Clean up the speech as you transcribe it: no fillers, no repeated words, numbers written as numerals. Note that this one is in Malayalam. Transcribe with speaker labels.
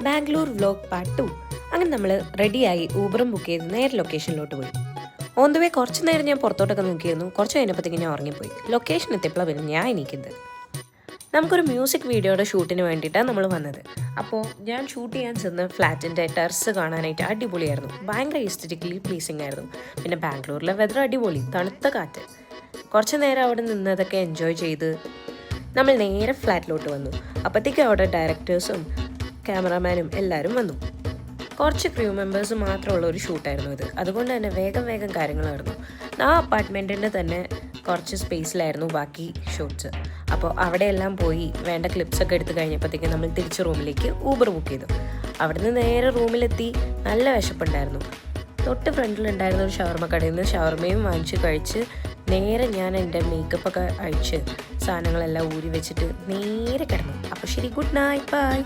Speaker 1: Bangalore vlog part 2. അങ്ങനെ നമ്മൾ റെഡിയായി ഊബറും ബുക്ക് ചെയ്ത് നേരെ ലൊക്കേഷനിലോട്ട് പോയി. ഓൺ ദ വേ കുറച്ച് നേരം ഞാൻ പുറത്തോട്ടൊക്കെ നോക്കിയിരുന്നു. കുറച്ച് കഴിഞ്ഞപ്പോഴത്തേക്ക് ഞാൻ ഉറങ്ങിപ്പോയി. ലൊക്കേഷൻ എത്തിയപ്പോഴാണ് പിന്നെ ഞാൻ എണീക്കുന്നത്. നമുക്കൊരു മ്യൂസിക് വീഡിയോയുടെ ഷൂട്ടിന് വേണ്ടിയിട്ടാണ് നമ്മൾ വന്നത്. അപ്പോൾ ഞാൻ ഷൂട്ട് ചെയ്യാൻ ചെന്ന ഫ്ലാറ്റിൻ്റെ ടെറസ് കാണാനായിട്ട് അടിപൊളിയായിരുന്നു. ഭയങ്കര എസ്തറ്റിക്കലി പ്ലീസിങ് ആയിരുന്നു. പിന്നെ ബാംഗ്ലൂരിലെ വെതർ അടിപൊളി, തണുത്ത കാറ്റ്. കുറച്ച് നേരം അവിടെ നിന്നതൊക്കെ എൻജോയ് ചെയ്ത് നമ്മൾ നേരെ ഫ്ലാറ്റിലോട്ട് വന്നു. അപ്പോഴത്തേക്കും അവിടെ ഡയറക്ടേഴ്സും ക്യാമറാമാനും എല്ലാവരും വന്നു. കുറച്ച് ക്രൂ മെമ്പേഴ്സ് മാത്രമുള്ള ഒരു ഷൂട്ടായിരുന്നു ഇത്. അതുകൊണ്ട് തന്നെ വേഗം കാര്യങ്ങൾ നടന്നു. ആ അപ്പാർട്ട്മെൻറ്റിൻ്റെ തന്നെ കുറച്ച് സ്പേസിലായിരുന്നു ബാക്കി ഷൂട്ട്സ്. അപ്പോൾ അവിടെയെല്ലാം പോയി വേണ്ട ക്ലിപ്സൊക്കെ എടുത്ത് കഴിഞ്ഞപ്പോഴത്തേക്കും നമ്മൾ തിരിച്ച് റൂമിലേക്ക് ഊബർ ബുക്ക് ചെയ്തു. അവിടുന്ന് നേരെ റൂമിലെത്തി. നല്ല വിശപ്പുണ്ടായിരുന്നു. തൊട്ട് ഫ്രണ്ടിലുണ്ടായിരുന്ന ഒരു ഷവർമ്മ കടയിൽ നിന്ന് ഷവർമ്മയും വാങ്ങിച്ച് കഴിച്ച് നേരെ ഞാൻ എൻ്റെ മേക്കപ്പൊക്കെ അഴിച്ച് സാധനങ്ങളെല്ലാം ഊരി വെച്ചിട്ട് നേരെ കിടന്നു. അപ്പോൾ ശരി, ഗുഡ് നൈറ്റ്, ബൈ.